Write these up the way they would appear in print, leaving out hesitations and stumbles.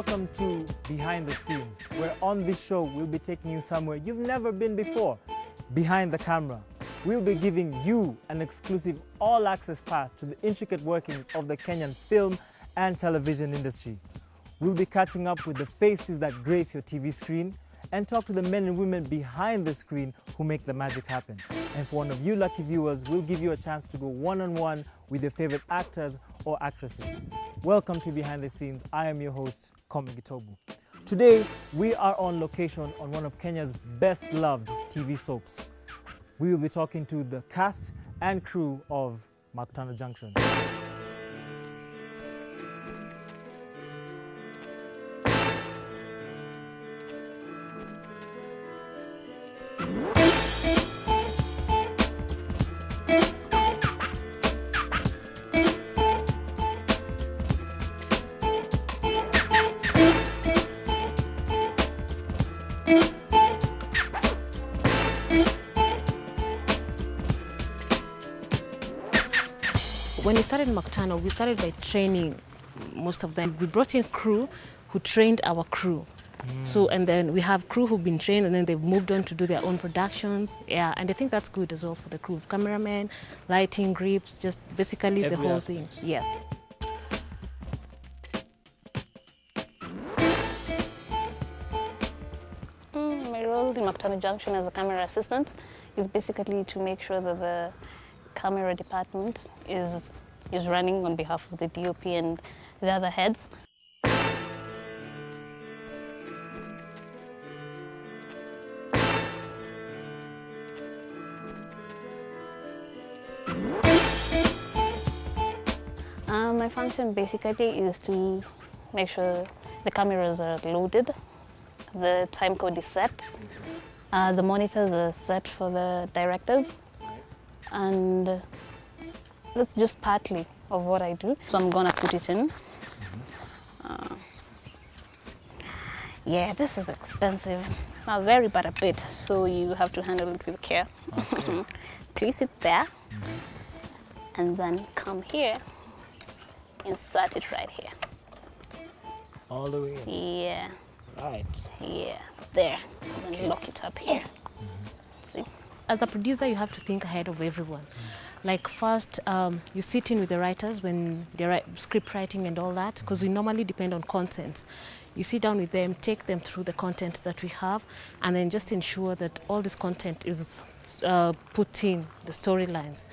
welcome to Behind the Scenes, where on this show we'll be taking you somewhere you've never been before, behind the camera. We'll be giving you an exclusive all-access pass to the intricate workings of the Kenyan film and television industry. We'll be catching up with the faces that grace your TV screen and talk to the men and women behind the screen who make the magic happen. And for one of you lucky viewers, we'll give you a chance to go one-on-one with your favorite actors or actresses. Welcome to Behind the Scenes. I am your host, Kome Gitobu. Today, we are on location on one of Kenya's best-loved TV soaps. We will be talking to the cast and crew of Makutano Junction. When we started Makutano, we started by training most of them. We brought in crew who trained our crew. So, and then we have crew who've been trained and then they've moved on to do their own productions. Yeah, and I think that's good as well for the crew. Cameramen, lighting, grips, just basically the whole thing. Yes. My role in Makutano Junction as a camera assistant is basically to make sure that the camera department is running on behalf of the DOP and the other heads. My function basically is to make sure the cameras are loaded, the time code is set, the monitors are set for the directors, and that's just partly of what I do. So I'm gonna put it in. Yeah, this is expensive. Not very, but a bit, so you have to handle it with care. Okay. Place it there, and then come here, insert it right here. All the way in? Yeah. Right. Yeah, there. And then lock it up here. See? As a producer, you have to think ahead of everyone. Like first, you sit in with the writers when they're script writing and all that, because we normally depend on content. You sit down with them, take them through the content that we have, and then just ensure that all this content is put in the storylines,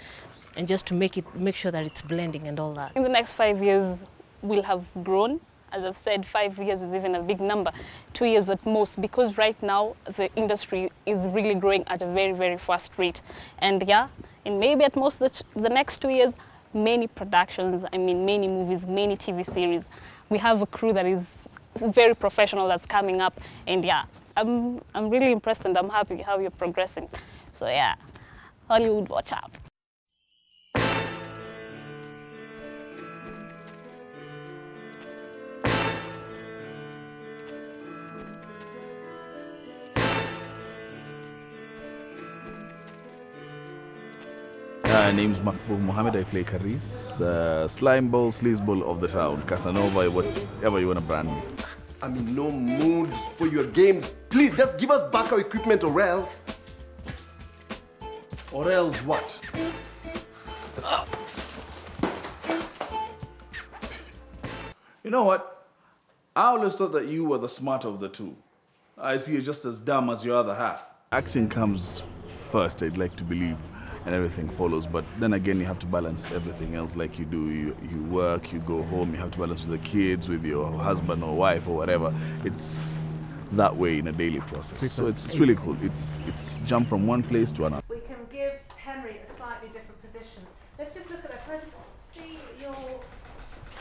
and just to make sure that it's blending and all that. In the next 5 years, we'll have grown. As I've said, 5 years is even a big number, 2 years at most, because right now the industry is really growing at a very, very fast rate. And yeah, and maybe at most the next 2 years, many productions, I mean many movies, many TV series. We have a crew that is very professional that's coming up, and yeah, I'm really impressed and I'm happy how you're progressing. So yeah, Hollywood, watch out. My name's Mohammed. I play Karis, slime ball, sleaze ball of the town, Casanova, whatever you want to brand me. I'm in no mood for your games. Please just give us back our equipment or else. Or else what? You know what? I always thought that you were the smarter of the two. I see you just as dumb as your other half. Action comes first, I'd like to believe, and everything follows. But then again, you have to balance everything else like you do. You work, you go home, you have to balance with the kids, with your husband or wife or whatever. It's that way in a daily process. So it's really cool. It's jump from one place to another. We can give Henry a slightly different position. Let's just look at that. Can I just see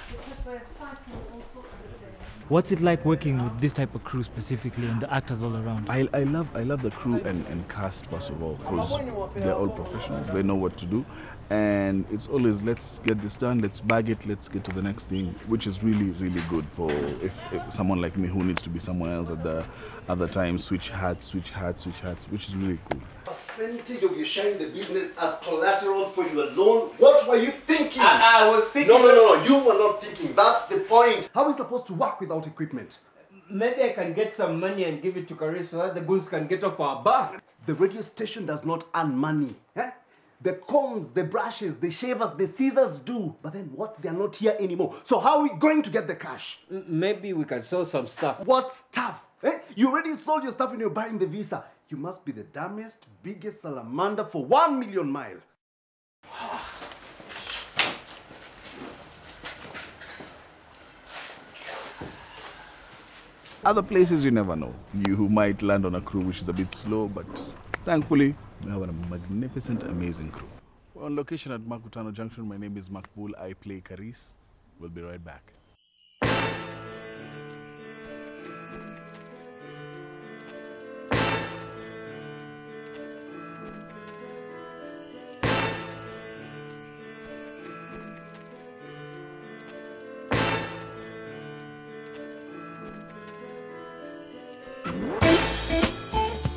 because we're fighting all sorts of things. What's it like working with this type of crew specifically and the actors all around? I love the crew and cast, first of all, because they're all professionals. They know what to do. And it's always, let's get this done, let's bag it, let's get to the next thing, which is really, really good for if someone like me who needs to be someone else at the other time, switch hats, which is really cool. Percentage of you sharing the business as collateral for your loan? What were you thinking? I was thinking... No, you were not thinking. That's the point. How are we supposed to work without without equipment? Maybe I can get some money and give it to Karis so that the goons can get off our back. The radio station does not earn money. Eh? The combs, the brushes, the shavers, the scissors do. But then what? They are not here anymore. So how are we going to get the cash? Maybe we can sell some stuff. What stuff? Eh? You already sold your stuff and you're buying the visa. You must be the dumbest, biggest salamander for 1 million mile. Other places you never know. You might land on a crew which is a bit slow, but thankfully we have a magnificent, amazing crew. We're on location at Makutano Junction. My name is Makbul. I play Karis. We'll be right back.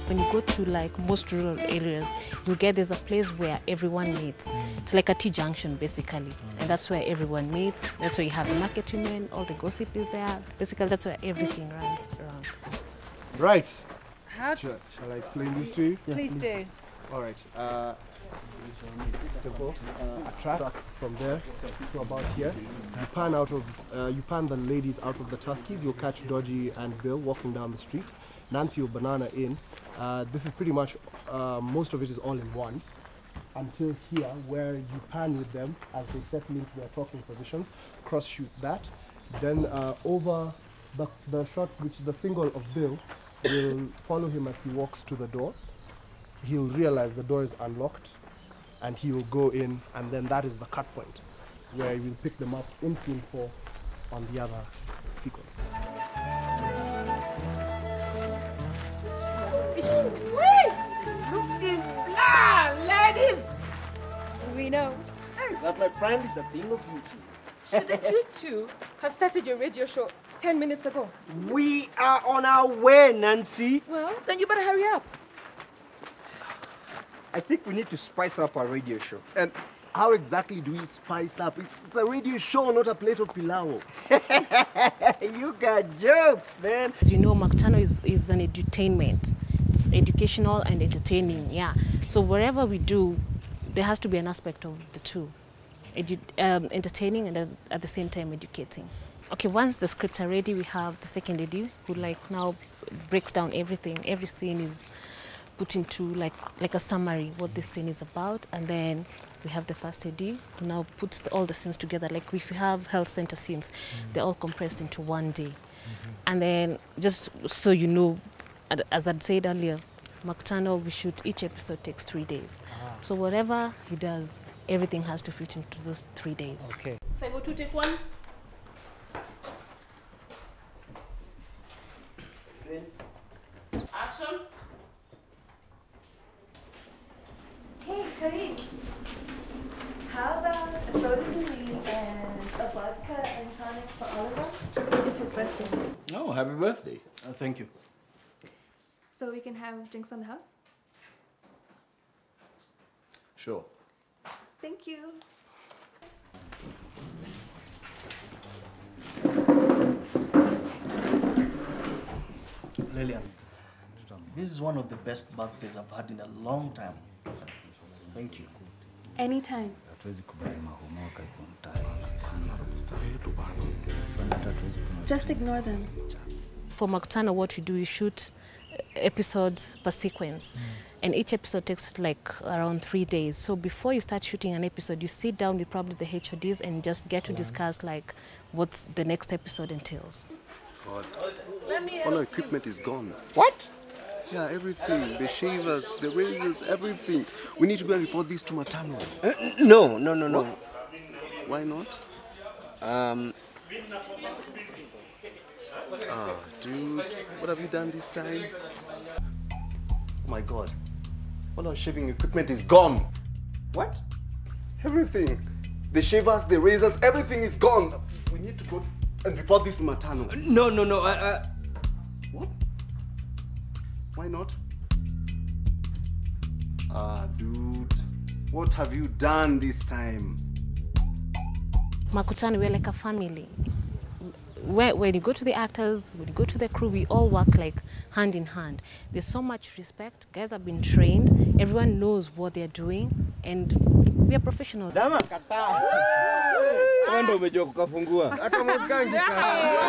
When you go to like most rural areas, you get there's a place where everyone meets. It's like a T-junction basically, and that's where everyone meets. That's where you have the market women, all the gossip is there. Basically, that's where everything runs around. Right. Shall I explain this to you? Please do. All right. Simple. A track from there to about here. You pan the ladies out of the Tuskies. You'll catch Dodgy and Bill walking down the street. Nancy or Banana in. This is pretty much, most of it is all in one. Until here, where you pan with them as they settle into their talking positions, cross shoot that. Then over the shot, which is the single of Bill, will follow him as he walks to the door. He'll realize the door is unlocked and he will go in, and then that is the cut point where you will pick them up in scene 4 on the other sequence. Looking blah, ladies! We know. That, my friend, is the thing of beauty. Shouldn't you two have started your radio show 10 minutes ago? We are on our way, Nancy. Well, then you better hurry up. I think we need to spice up our radio show. And how exactly do we spice up? It's a radio show, not a plate of pilau. You got jokes, man. As you know, Makutano is an edutainment. It's educational and entertaining, yeah. So wherever we do, there has to be an aspect of the two. Entertaining and at the same time educating. Okay, once the scripts are ready, we have the second edu who now breaks down everything. Every scene is put into like a summary, what this scene is about, and then we have the first AD who now puts all the scenes together. Like if you have health center scenes, they're all compressed into one day. And then just so you know, as I'd said earlier, Makutano, we shoot each episode takes 3 days. So whatever he does, everything has to fit into those 3 days. Okay. 502, take 1. Action. Hey, Karim. How about a soda for me and a vodka and tonic for Oliver? It's his birthday. Oh, happy birthday. Thank you. So we can have drinks on the house? Sure. Thank you. Lillian, this is one of the best birthdays I've had in a long time. Thank you. Anytime. Just ignore them. For Makutano, what you do, you shoot episodes per sequence. And each episode takes around 3 days. So before you start shooting an episode, you sit down with probably the HODs and just get to discuss what the next episode entails. God. All our equipment is gone. What? Yeah, everything. The shavers, the razors, everything. We need to go and report this to Matano. No. Why not? Dude, what have you done this time? Oh my God. All our shaving equipment is gone. What? Everything. The shavers, the razors, everything is gone. We need to go and report this to Matano. No. What? Why not? Dude. What have you done this time? Makutano, we're like a family. when you go to the actors, when you go to the crew, we all work like hand in hand. There's so much respect. Guys have been trained. Everyone knows what they're doing, and we are professional. Dama kata. Wando umejua kukafungua. Akamukangi ka.